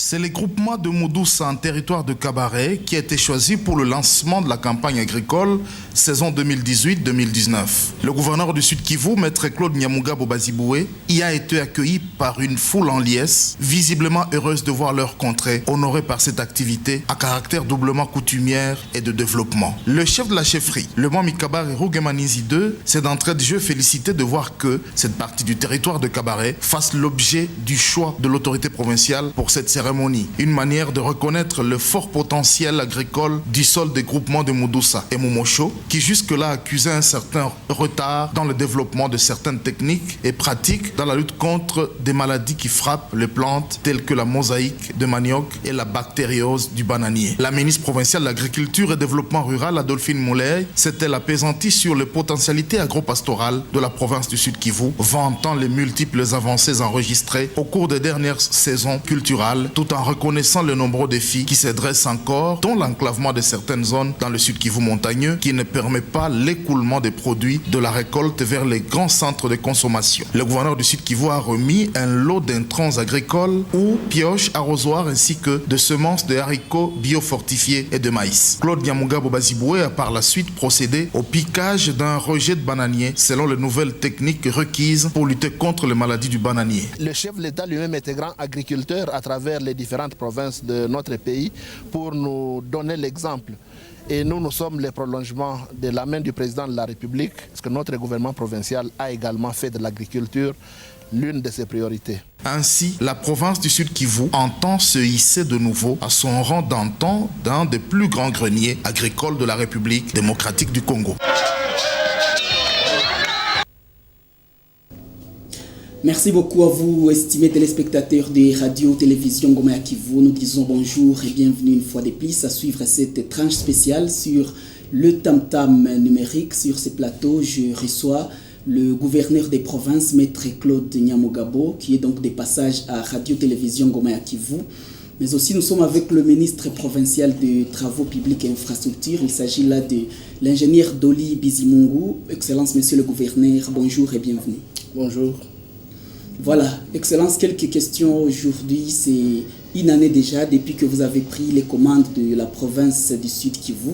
C'est le groupement de Moudoussa en territoire de Kabaré qui a été choisi pour le lancement de la campagne agricole saison 2018-2019. Le gouverneur du Sud Kivu, maître Claude Nyamugabo Baziboué, y a été accueilli par une foule en liesse, visiblement heureuse de voir leur contrée honorée par cette activité à caractère doublement coutumière et de développement. Le chef de la chefferie, le Mwami Kabaré Rougemanizi II, s'est d'entrée de jeu félicité de voir que cette partie du territoire de Kabaré fasse l'objet du choix de l'autorité provinciale pour cette cérémonie. Une manière de reconnaître le fort potentiel agricole du sol des groupements de Moudoussa et Momosho, qui jusque-là accusaient un certain retard dans le développement de certaines techniques et pratiques dans la lutte contre des maladies qui frappent les plantes telles que la mosaïque de manioc et la bactériose du bananier. La ministre provinciale de l'Agriculture et Développement Rural, Adolphine Moulay, s'était apaisantie sur les potentialités agro-pastorales de la province du Sud Kivu, vantant les multiples avancées enregistrées au cours des dernières saisons culturelles, tout en reconnaissant le nombreux défis qui se dressent encore, dont l'enclavement de certaines zones dans le Sud Kivu montagneux qui ne permet pas l'écoulement des produits de la récolte vers les grands centres de consommation. Le gouverneur du Sud Kivu a remis un lot d'intrants agricoles ou pioches, arrosoirs ainsi que de semences de haricots biofortifiés et de maïs. Claude Nyamugabo Baziboué a par la suite procédé au piquage d'un rejet de bananier selon les nouvelles techniques requises pour lutter contre les maladies du bananier. Le chef de l'État lui-même était grand agriculteur à travers les différentes provinces de notre pays pour nous donner l'exemple. Et nous sommes les prolongements de la main du président de la République, parce que notre gouvernement provincial a également fait de l'agriculture l'une de ses priorités. Ainsi, la province du Sud Kivu entend se hisser de nouveau à son rang d'antan d'un des plus grands greniers agricoles de la République démocratique du Congo. Merci beaucoup à vous, estimés téléspectateurs des radios-télévisions Goma Kivu. Nous disons bonjour et bienvenue une fois de plus à suivre cette tranche spéciale sur le tam-tam numérique. Sur ce plateau, je reçois le gouverneur des provinces, maître Claude Nyamugabo, qui est donc de passage à radio-télévision Goma Kivu. Mais aussi, nous sommes avec le ministre provincial des Travaux publics et infrastructures. Il s'agit là de l'ingénieur Doli Bizimungu. Excellence, monsieur le gouverneur, bonjour et bienvenue. Bonjour. Voilà, Excellence, quelques questions aujourd'hui. C'est une année déjà depuis que vous avez pris les commandes de la province du Sud Kivu.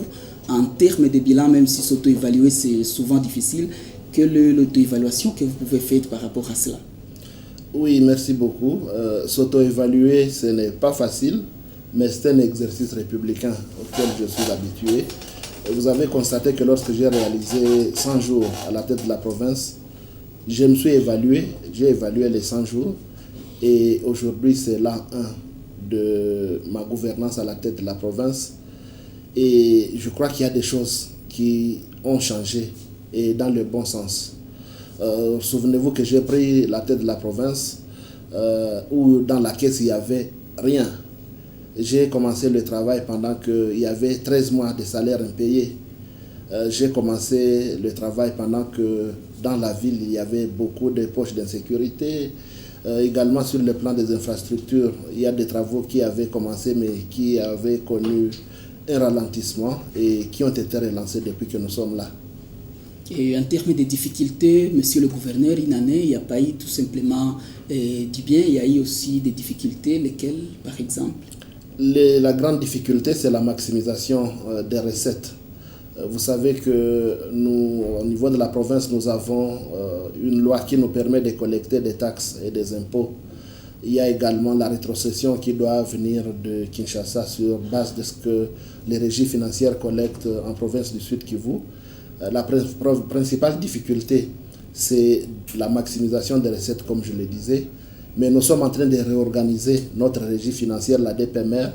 En termes de bilan, même si s'auto-évaluer c'est souvent difficile, quelle est l'auto-évaluation que vous pouvez faire par rapport à cela? Oui, merci beaucoup. S'auto-évaluer, ce n'est pas facile, mais c'est un exercice républicain auquel je suis habitué. Vous avez constaté que lorsque j'ai réalisé 100 jours à la tête de la province, je me suis évalué, j'ai évalué les 100 jours et aujourd'hui c'est l'an 1 de ma gouvernance à la tête de la province et je crois qu'il y a des choses qui ont changé et dans le bon sens. Souvenez-vous que j'ai pris la tête de la province où dans la caisse il n'y avait rien. J'ai commencé le travail pendant qu'il y avait 13 mois de salaire impayé. J'ai commencé le travail pendant que dans la ville, il y avait beaucoup de poches d'insécurité. Également sur le plan des infrastructures, il y a des travaux qui avaient commencé mais qui avaient connu un ralentissement et qui ont été relancés depuis que nous sommes là. Et en termes de difficultés, monsieur le gouverneur, une année, il n'y a pas eu tout simplement du bien, il y a eu aussi des difficultés, lesquelles par exemple? La grande difficulté, c'est la maximisation des recettes. Vous savez que nous, au niveau de la province, nous avons une loi qui nous permet de collecter des taxes et des impôts. Il y a également la rétrocession qui doit venir de Kinshasa sur base de ce que les régies financières collectent en province du Sud Kivu. La principale difficulté, c'est la maximisation des recettes, comme je le disais. Mais nous sommes en train de réorganiser notre régie financière, la DPMR,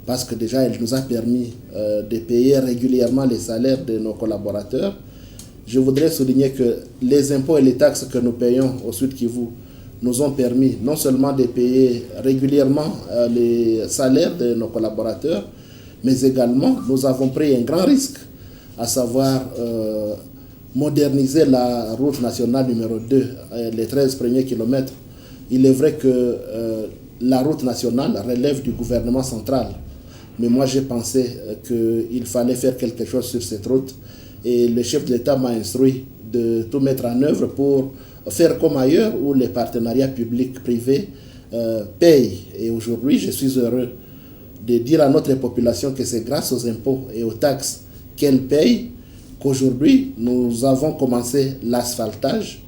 parce que déjà, elle nous a permis de payer régulièrement les salaires de nos collaborateurs. Je voudrais souligner que les impôts et les taxes que nous payons au Sud Kivu nous ont permis non seulement de payer régulièrement les salaires de nos collaborateurs, mais également nous avons pris un grand risque, à savoir moderniser la route nationale numéro 2, les 13 premiers kilomètres. Il est vrai que la route nationale relève du gouvernement central. Mais moi, j'ai pensé qu'il fallait faire quelque chose sur cette route. Et le chef de l'État m'a instruit de tout mettre en œuvre pour faire comme ailleurs, où les partenariats publics-privés paye. Et aujourd'hui, je suis heureux de dire à notre population que c'est grâce aux impôts et aux taxes qu'elle paye qu'aujourd'hui, nous avons commencé l'asphaltage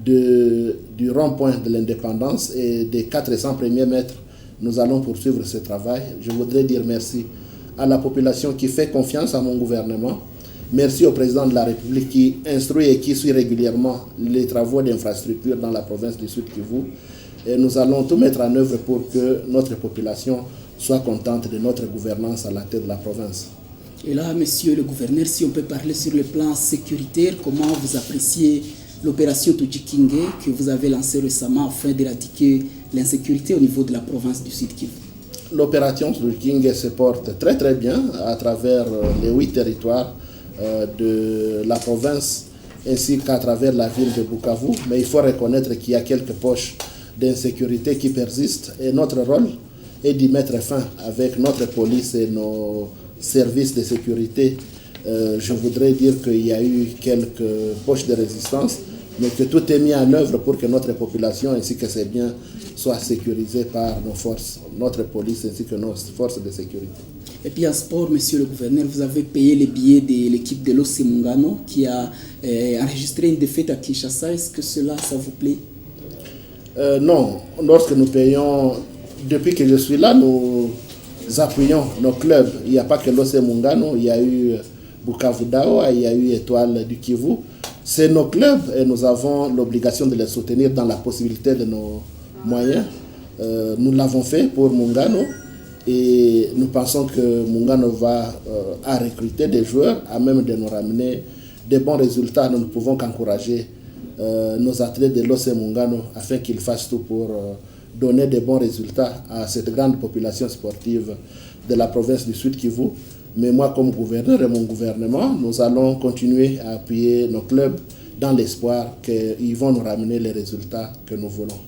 du rond-point de l'Indépendance et des 400 premiers mètres. Nous allons poursuivre ce travail. Je voudrais dire merci à la population qui fait confiance à mon gouvernement. Merci au président de la République qui instruit et qui suit régulièrement les travaux d'infrastructure dans la province du Sud Kivu. Et nous allons tout mettre en œuvre pour que notre population soit contente de notre gouvernance à la tête de la province. Et là, monsieur le gouverneur, si on peut parler sur le plan sécuritaire, comment vous appréciez l'opération Tujikinge que vous avez lancée récemment afin d'éradiquer l'insécurité au niveau de la province du Sud Kivu? L'opération Tujikinge se porte très très bien à travers les 8 territoires de la province ainsi qu'à travers la ville de Bukavu, mais il faut reconnaître qu'il y a quelques poches d'insécurité qui persistent et notre rôle est d'y mettre fin avec notre police et nos services de sécurité. Je voudrais dire qu'il y a eu quelques poches de résistance, mais que tout est mis en œuvre pour que notre population ainsi que ses biens soient sécurisés par nos forces, notre police ainsi que nos forces de sécurité. Et puis en sport, monsieur le gouverneur, vous avez payé les billets de l'équipe de l'OC Mungano qui a enregistré une défaite à Kinshasa. Est-ce que cela, ça vous plaît? Non. Lorsque nous payons, depuis que je suis là, nous appuyons nos clubs. Il n'y a pas que l'OC Mungano, il y a eu Bukavu Dawa, il y a eu Étoile du Kivu. C'est nos clubs et nous avons l'obligation de les soutenir dans la possibilité de nos moyens. Nous l'avons fait pour Mungano. Et nous pensons que Mungano va à recruter des joueurs, à même de nous ramener des bons résultats. Nous ne pouvons qu'encourager nos athlètes de l'OC Mungano afin qu'ils fassent tout pour donner des bons résultats à cette grande population sportive de la province du Sud Kivu. Mais moi, comme gouverneur et mon gouvernement, nous allons continuer à appuyer nos clubs dans l'espoir qu'ils vont nous ramener les résultats que nous voulons.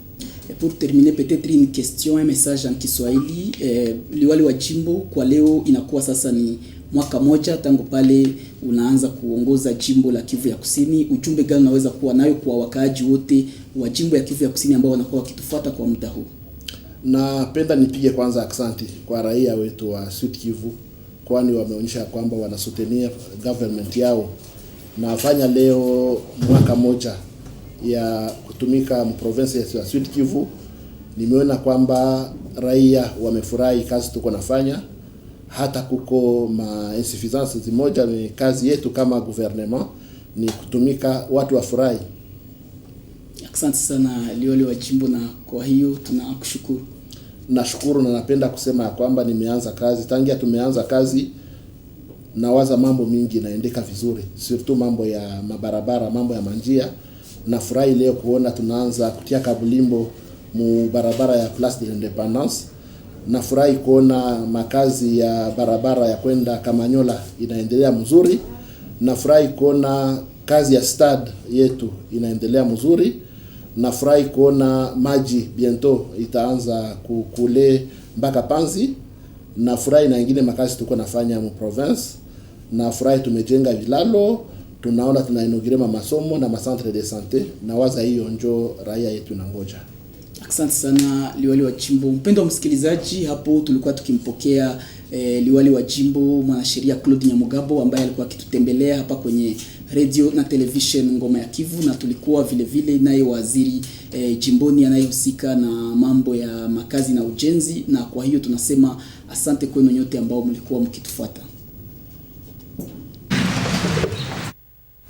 Et pour terminer, peut-être une question, un message en Kiswahili. Liwali wa jimbo kwa leo inakuwa sasa ni mwaka moja tangu pale unaanza kuongoza jimbo la Kivu ya Kusini. Ujumbe gani unaweza kuwa nayo kwa wakaaji wote wa jimbo ya Kivu ya Kusini ambao wanakuwa wakitufuata kwa muda huu? Napenda nipige kwanza asante kwa raia wetu wa Sud Kivu, kwani wameonyesha kwamba wanasoutenir government yao. Nafanya leo mwaka moja ya kutumika province ya Sud Kivu. Nimeona kwamba raia wamefurahi kazi tuko nafanya, hata kuko ma insuffisances zimoja. Ni kazi yetu kama gouvernement ni kutumika watu wafurahi. Asante sana liwali wa jimbo, na kwa hiyo tunakushukuru. Nashukuru na napenda kusema kwamba nimeanza kazi, tangia tumeanza kazi nawaza mambo mingi naendeka vizuri, surtout mambo ya mabarabara, mambo ya manjia. Nafurahi leo kuona tunaanza kutia kabulimbo mu barabara ya Place de l'Indépendance. Nafurahi kuona makazi ya barabara ya kwenda Kamanyola inaendelea mzuri. Nafurahi kuona kazi ya stade yetu inaendelea mzuri. Nafurahi kuona maji bientôt itaanza kukule mpaka Panzi. Nafurahi na ingine makazi tuko nafanya mu province. Nafurahi tumejenga vilalo, tunaona tunainaugurer masomo na macentre de santé, na waza hiyo njo raia yetu nangoja. Asante sana liwali wa jimbo. Mpendo wa msikilizaji, hapo tulikuwa tukimpokea liwali wa jimbo mwanasheria Claude Nyamugabo ambaye alikuwa akitutembelea hapa kwenye radio na television Ngoma ya Kivu, na tulikuwa vile vile naye waziri jimboni anayehusika na mambo ya makazi na ujenzi. Na kwa hiyo tunasema asante kwenu nyote ambao mlikuwa mkitufuata.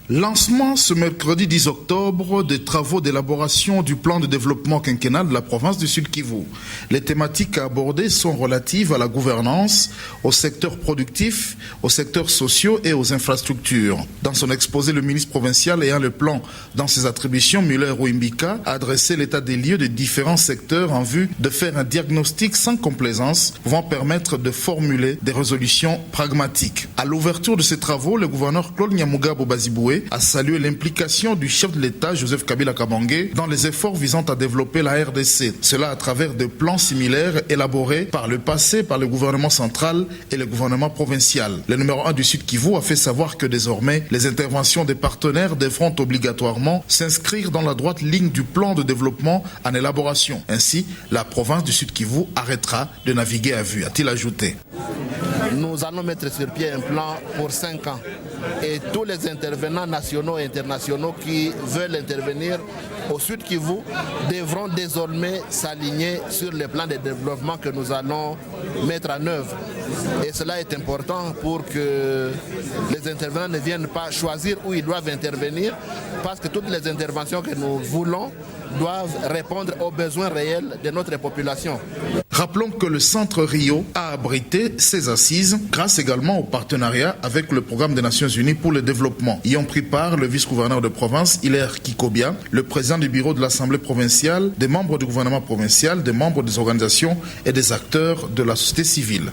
Lancement ce mercredi 10 octobre des travaux d'élaboration du plan de développement quinquennal de la province du Sud Kivu. Les thématiques abordées sont relatives à la gouvernance, au secteur productif, aux secteurs sociaux et aux infrastructures. Dans son exposé, le ministre provincial ayant le plan dans ses attributions, Muller Ouimbika, a adressé l'état des lieux des différents secteurs en vue de faire un diagnostic sans complaisance pouvant permettre de formuler des résolutions pragmatiques. À l'ouverture de ces travaux, le gouverneur Claude Nyamugabo Baziboué Baziboué a salué l'implication du chef de l'État, Joseph Kabila Kabange, dans les efforts visant à développer la RDC. Cela à travers de plans similaires élaborés par le passé par le gouvernement central et le gouvernement provincial. Le numéro 1 du Sud Kivu a fait savoir que désormais, les interventions des partenaires devront obligatoirement s'inscrire dans la droite ligne du plan de développement en élaboration. Ainsi, la province du Sud Kivu arrêtera de naviguer à vue, a-t-il ajouté. Nous allons mettre sur pied un plan pour 5 ans. Et tous les intervenants nationaux et internationaux qui veulent intervenir au Sud Kivu devront désormais s'aligner sur les plans de développement que nous allons mettre en œuvre. Et cela est important pour que les intervenants ne viennent pas choisir où ils doivent intervenir, parce que toutes les interventions que nous voulons doivent répondre aux besoins réels de notre population. Rappelons que le Centre Rio a abrité ses assises grâce également au partenariat avec le Programme des Nations Unies pour le développement. Y ont pris part le vice-gouverneur de province, Hilaire Kikobia, le président du bureau de l'Assemblée provinciale, des membres du gouvernement provincial, des membres des organisations et des acteurs de la société civile.